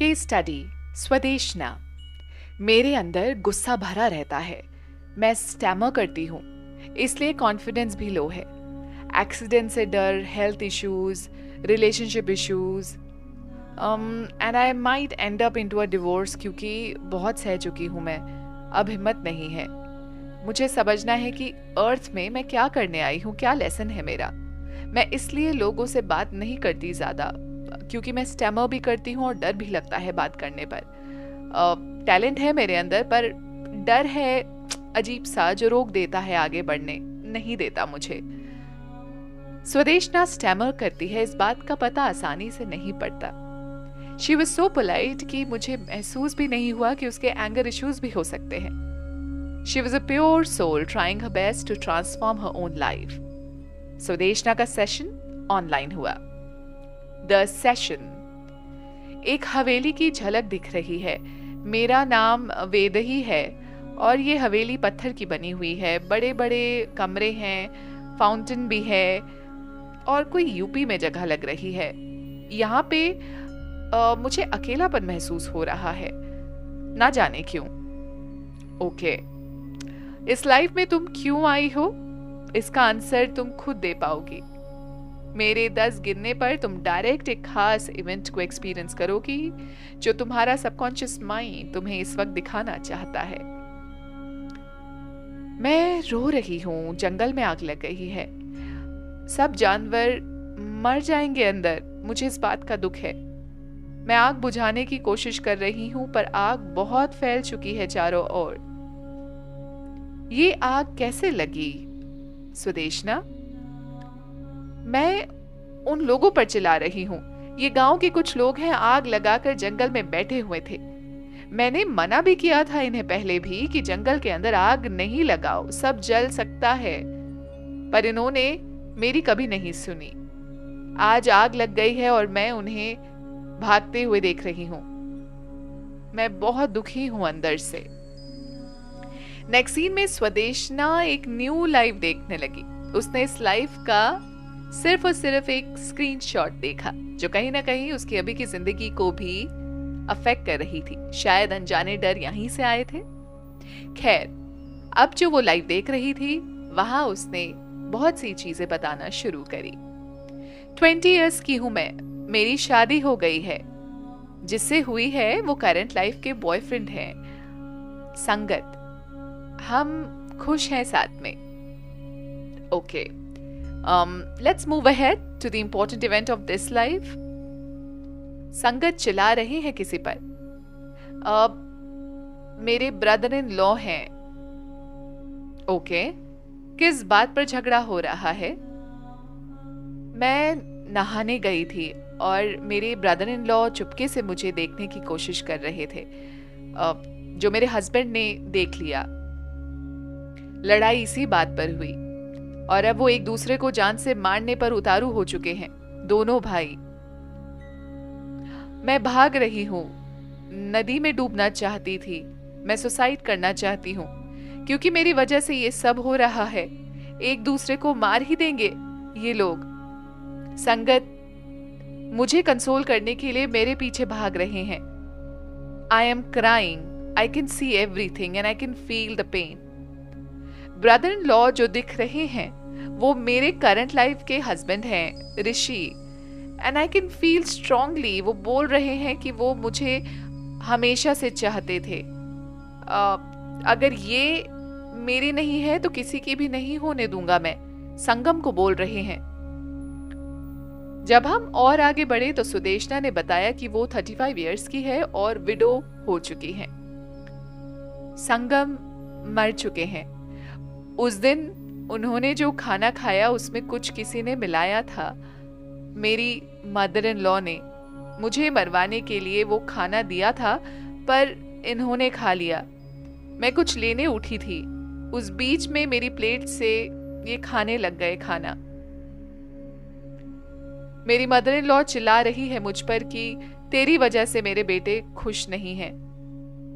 Case study स्वदेशना। मेरे अंदर गुस्सा भरा रहता है। मैं स्टैमर करती हूँ, इसलिए कॉन्फिडेंस भी लो है। एक्सीडेंट से डर, health issues, relationship issues, and I might and up into a divorce, क्योंकि बहुत सह चुकी हूँ मैं। अब हिम्मत नहीं है। मुझे समझना है कि अर्थ में मैं क्या करने आई हूँ, क्या लेसन है मेरा। मैं इसलिए लोगों से बात नहीं करती ज़्यादा, क्योंकि मैं स्टैमर भी करती हूँ और डर भी लगता है बात करने पर। टैलेंट है मेरे अंदर, पर डर है अजीब सा, जो रोक देता है आगे बढ़ने, नहीं देता मुझे। स्वदेशना स्टैमर करती है, इस बात का पता आसानी से नहीं पड़ता। शी वॉज सो पोलाइट कि मुझे महसूस भी नहीं हुआ कि उसके एंगर इश्यूज भी हो सकते हैं। She was a pure soul trying her best to transform her own life. Swadeshna का सेशन ऑनलाइन हुआ। The session. एक हवेली की झलक दिख रही है। मेरा नाम वेदही है और ये हवेली पत्थर की बनी हुई है। बड़े बड़े कमरे हैं, फाउंटेन भी है और कोई यूपी में जगह लग रही है। यहाँ पे मुझे अकेलापन महसूस हो रहा है, ना जाने क्यों। ओके, इस लाइफ में तुम क्यों आई हो, इसका आंसर तुम खुद दे पाओगी। मेरे 10 गिनने पर तुम डायरेक्ट एक खास इवेंट को एक्सपीरियंस करोगी जो तुम्हारा सबकॉन्शियस माइंड तुम्हें इस वक्त दिखाना चाहता है। मैं रो रही हूँ, जंगल में आग लग गई है, सब जानवर मर जाएंगे अंदर, मुझे इस बात का दुख है। मैं आग बुझाने की कोशिश कर रही हूँ, पर आग बहुत फैल चुकी है चारों ओर। ये आग कैसे लगी स्वदेशना? मैं उन लोगों पर चिल्ला रही हूँ। ये गांव के कुछ लोग हैं, आग लगाकर जंगल में बैठे हुए थे। मैंने मना भी किया था इन्हें पहले भी कि जंगल के अंदर आग नहीं लगाओ, सब जल सकता है, पर इन्होंने मेरी कभी नहीं सुनी। आज आग लग गई है और मैं उन्हें भागते हुए देख रही हूँ। मैं बहुत दुखी हूँ अंदर से। नेक्स्ट सीन में स्वदेशना एक न्यू लाइफ देखने लगी। उसने इस लाइफ का सिर्फ और सिर्फ एक स्क्रीनशॉट देखा, जो कहीं ना कहीं उसकी अभी की जिंदगी को भी अफेक्ट कर रही थी। शायद अनजाने डर यहीं से आए थे। खैर, अब जो वो लाइव देख रही थी, वहां उसने बहुत सी चीजें बताना शुरू करी। 20 इयर्स की हूं मैं, मेरी शादी हो गई है। जिससे हुई है वो करंट लाइफ के बॉयफ्रेंड हैं, संगत। हम खुश हैं साथ में। Okay, let's move ahead to the important event of this life. संगत चिल्ला रहे हैं किसी पर। मेरे ब्रदर इन लॉ हैं। ओके, किस बात पर झगड़ा हो रहा है? मैं नहाने गई थी और मेरे ब्रदर इन लॉ चुपके से मुझे देखने की कोशिश कर रहे थे, जो मेरे हस्बैंड ने देख लिया। लड़ाई इसी बात पर हुई और अब वो एक दूसरे को जान से मारने पर उतारू हो चुके हैं, दोनों भाई। मैं भाग रही हूँ, नदी में डूबना चाहती थी। मैं सुसाइड करना चाहती हूँ, क्योंकि मेरी वजह से ये सब हो रहा है। एक दूसरे को मार ही देंगे ये लोग। संगत मुझे कंसोल करने के लिए मेरे पीछे भाग रहे हैं। I am crying, I can see everything and I can feel the pain. Brother in law जो दिख रहे हैं वो मेरे करंट लाइफ के हस्बैंड हैं, Rishi, and I can feel strongly. वो बोल रहे हैं कि वो मुझे हमेशा से चाहते थे। अगर ये मेरी नहीं है तो किसी की भी नहीं होने दूंगा मैं, संगम को बोल रहे हैं। जब हम और आगे बढ़े तो सुदेशना ने बताया कि वो 35 इयर्स की है और विडो हो चुकी है। संगम मर चुके हैं। उस दिन उन्होंने जो खाना खाया उसमें कुछ किसी ने मिलाया था। मेरी मदर इन लॉ ने मुझे मरवाने के लिए वो खाना दिया था, पर इन्होंने खा लिया। मैं कुछ लेने उठी थी, उस बीच में मेरी प्लेट से ये खाने लग गए खाना। मेरी मदर इन लॉ चिल्ला रही है मुझ पर कि तेरी वजह से मेरे बेटे खुश नहीं हैं।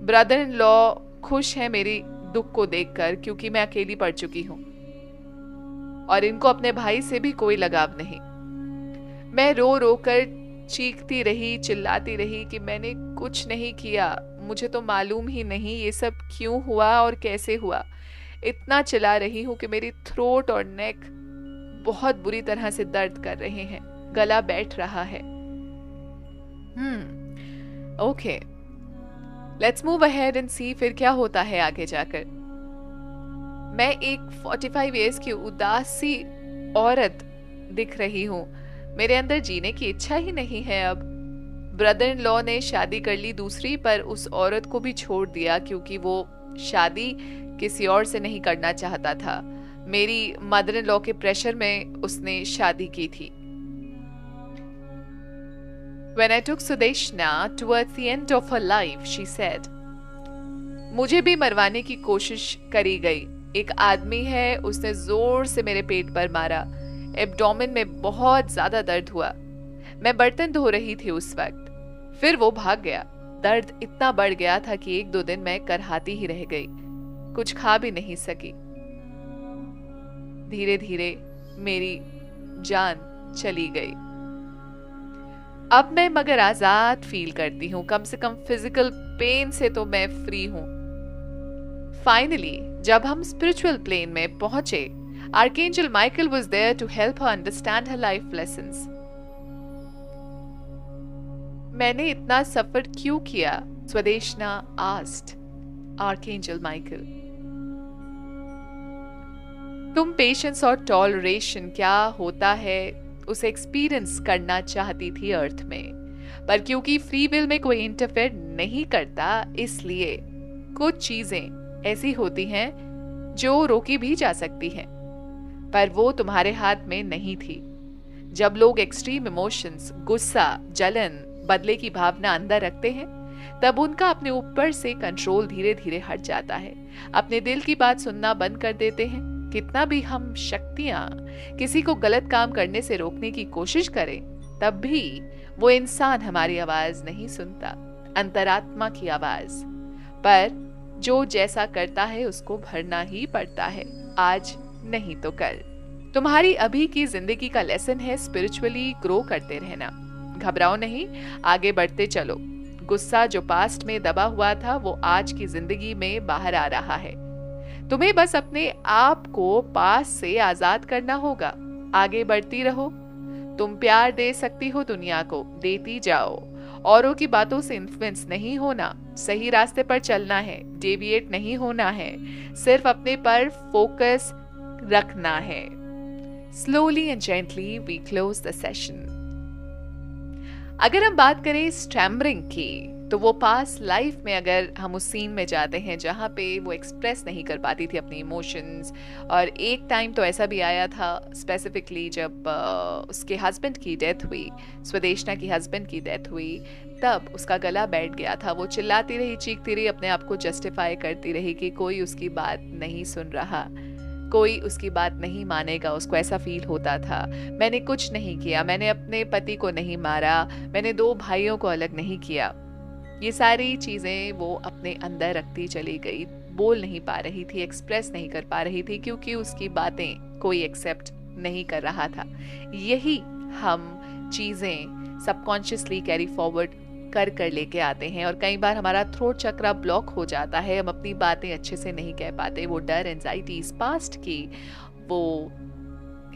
ब्रदर इन लॉ खुश है मेरी दुख को देखकर, क्योंकि मैं अकेली पड़ चुकी हूं और इनको अपने भाई से भी कोई लगाव नहीं। मैं रो रो कर चीखती रही, चिल्लाती रही कि मैंने कुछ नहीं किया, मुझे तो मालूम ही नहीं ये सब क्यों हुआ और कैसे हुआ। इतना चिल्ला रही हूँ कि मेरी थ्रोट और नेक बहुत बुरी तरह से दर्द कर रहे हैं, गला बैठ रहा है। Okay, let's move ahead and see फिर क्या होता है आगे जाकर। मैं एक 45 इयर्स की उदास सी औरत दिख रही हूँ। मेरे अंदर जीने की इच्छा ही नहीं है अब। ब्रदर इन लॉ ने शादी कर ली दूसरी, पर उस औरत को भी छोड़ दिया क्योंकि वो शादी किसी और से नहीं करना चाहता था। मेरी मदर इन लॉ के प्रेशर में उसने शादी की थी। When I took Sudeshna towards the end of her life, she said, मुझे भी मरवाने की कोशिश करी गई। एक आदमी है, उसने जोर से मेरे पेट पर मारा। एब्डोमेन में बहुत ज्यादा दर्द हुआ। मैं बर्तन धो रही थी उस वक्त। फिर वो भाग गया। दर्द इतना बढ़ गया था कि 1-2 दिन मैं करहाती ही रह गई, कुछ खा भी नहीं सकी। धीरे धीरे मेरी जान चली गई। अब मैं मगर आजाद फील करती हूँ, कम से कम फिजिकल पेन से तो मैं फ्री हूँ। फाइनली जब हम स्पिरिचुअल प्लेन में पहुंचे, archangel Michael was there to help her understand her life lessons. मैंने इतना सफर क्यों किया? Swadeshna asked archangel Michael. तुम पेशेंस और टॉलरेशन क्या होता है उसे एक्सपीरियंस करना चाहती थी अर्थ में, पर क्योंकि फ्री विल में कोई इंटरफेयर नहीं करता, इसलिए कुछ चीजें ऐसी होती हैं जो रोकी भी जा सकती हैं, पर वो तुम्हारे हाथ में नहीं थी। जब लोग एक्सट्रीम इमोशंस, गुस्सा, जलन, बदले की भावना अंदर रखते हैं, तब उनका अपने ऊपर से कंट्रोल धीरे धीरे हट जाता है। अपने दिल की बात सुनना बंद कर देते हैं। कितना भी हम शक्तियां किसी को गलत काम करने से रोकने की कोशिश करें, तब भी वो इंसान हमारी आवाज नहीं सुनता, अंतरात्मा की आवाज। पर जो जैसा करता है उसको भरना ही पड़ता है, आज नहीं तो कल। तुम्हारी अभी की जिंदगी का लेसन है स्पिरिचुअली ग्रो करते रहना। घबराओ नहीं, आगे बढ़ते चलो। गुस्सा जो पास्ट में दबा हुआ था वो आज की जिंदगी में बाहर आ रहा है। तुम्हें बस अपने आप को पास से आजाद करना होगा। आगे बढ़ती रहो। तुम प्यार दे सकती हो दुनिया को, देती जाओ। औरों की बातों से इन्फ्लुएंस नहीं होना, सही रास्ते पर चलना है, डेविएट नहीं होना है, सिर्फ अपने पर फोकस रखना है। Slowly and gently we close the session. अगर हम बात करें स्टैमरिंग की, तो वो पास लाइफ में अगर हम उस सीन में जाते हैं जहाँ पे वो एक्सप्रेस नहीं कर पाती थी अपनी इमोशंस, और एक टाइम तो ऐसा भी आया था स्पेसिफिकली जब उसके हस्बैंड की डेथ हुई, स्वदेशना की हस्बैंड की डेथ हुई, तब उसका गला बैठ गया था। वो चिल्लाती रही, चीखती रही, अपने आप को जस्टिफाई करती रही कि कोई उसकी बात नहीं सुन रहा, कोई उसकी बात नहीं मानेगा। उसको ऐसा फील होता था, मैंने कुछ नहीं किया, मैंने अपने पति को नहीं मारा, मैंने 2 भाइयों को अलग नहीं किया। ये सारी चीज़ें वो अपने अंदर रखती चली गई, बोल नहीं पा रही थी, एक्सप्रेस नहीं कर पा रही थी, क्योंकि उसकी बातें कोई एक्सेप्ट नहीं कर रहा था। यही हम चीज़ें सबकॉन्शियसली कैरी फॉरवर्ड कर लेके आते हैं, और कई बार हमारा थ्रोट चक्रा ब्लॉक हो जाता है, हम अपनी बातें अच्छे से नहीं कह पाते। वो डर, एंजाइटी पास्ट की, वो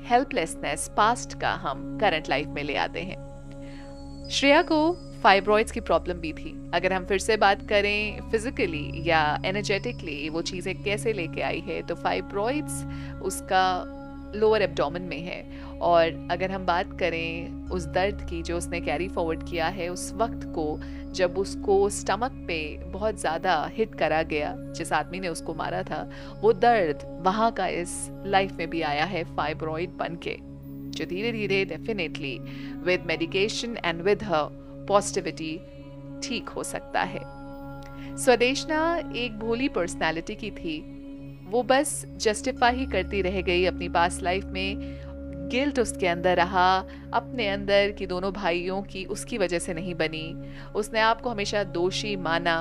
हेल्पलेसनेस पास्ट का हम करंट लाइफ में ले आते हैं। श्रेया को फाइब्रॉइड्स की प्रॉब्लम भी थी। अगर हम फिर से बात करें फिजिकली या एनर्जेटिकली वो चीज़ें कैसे लेके आई है, तो फाइब्रॉइड्स उसका लोअर एब्डोमेन में है। और अगर हम बात करें उस दर्द की जो उसने कैरी फॉरवर्ड किया है, उस वक्त को जब उसको स्टमक पे बहुत ज़्यादा हिट करा गया, जिस आदमी ने उसको मारा था, वो दर्द वहाँ का इस लाइफ में भी आया है फाइब्रॉइड बन के, जो धीरे धीरे definitely with medication and with her positivity ठीक हो सकता है। स्वदेशना एक भोली पर्सनालिटी की थी। वो बस जस्टिफाई ही करती रह गई अपनी पास्ट लाइफ में। गिल्ट उसके अंदर रहा, अपने अंदर की दोनों भाइयों की उसकी वजह से नहीं बनी। उसने आपको हमेशा दोषी माना,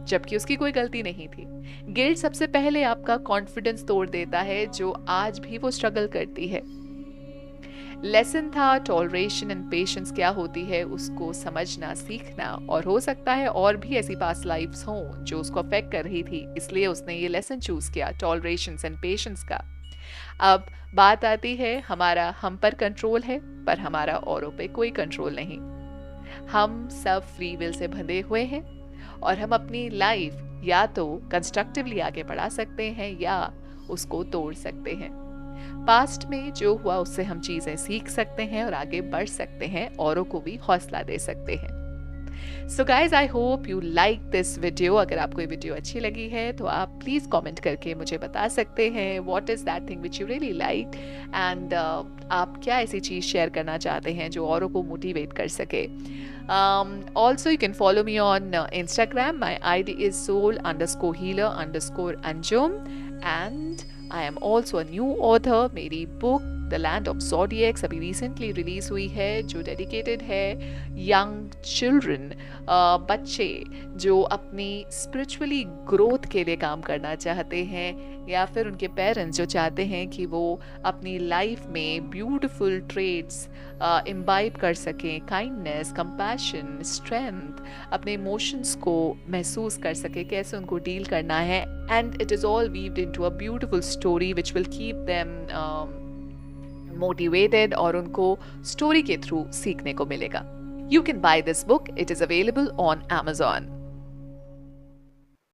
जबकि उसकी कोई गलती नहीं थी। गिल्ट सबसे पहले आपका कॉन्फिडेंस तोड़ देता है, जो आज भी वो स्ट्रगल करती है। लेसन था टॉलरेशन एंड पेशेंस क्या होती है उसको समझना, सीखना, और हो सकता है और भी ऐसी पास्ट लाइफ्स हों जो उसको अफेक्ट कर रही थी, इसलिए उसने ये लेसन चूज किया, टॉलरेशन एंड पेशेंस का। अब बात आती है, हमारा हम पर कंट्रोल है पर हमारा औरों पे कोई कंट्रोल नहीं। हम सब फ्री विल से बंधे हुए हैं और हम अपनी लाइफ या तो कंस्ट्रक्टिवली आगे बढ़ा सकते हैं या उसको तोड़ सकते हैं। पास्ट में जो हुआ उससे हम चीजें सीख सकते हैं और आगे बढ़ सकते हैं, औरों को भी हौसला दे सकते हैं। So guys, I hope you like this video. अगर आपको ये वीडियो अच्छी लगी है तो आप प्लीज कमेंट करके मुझे बता सकते हैं what is that thing which you really like, and आप क्या ऐसी चीज शेयर करना चाहते हैं जो औरों को मोटिवेट कर सके। Also, you can follow me on Instagram. My ID is soul_healer_anjum, and I am also a new author. मेरी book the land of zodiacs अभी रिसेंटली रिलीज हुई है, जो डेडिकेटेड है यंग चिल्ड्रन, बच्चे जो अपनी स्पिरिचुअली ग्रोथ के लिए काम करना चाहते हैं, या फिर उनके पेरेंट्स जो चाहते हैं कि वो अपनी लाइफ में ब्यूटिफुल ट्रेड्स इम्बाइब कर सकें, काइंडनेस, कंपैशन, स्ट्रेंथ, अपने इमोशंस को महसूस कर सके, कैसे उनको डील करना है, and it is all weaved into a beautiful story which will keep them motivated, और उनको स्टोरी के थ्रू सीखने को मिलेगा। You can buy this book. It is available on Amazon.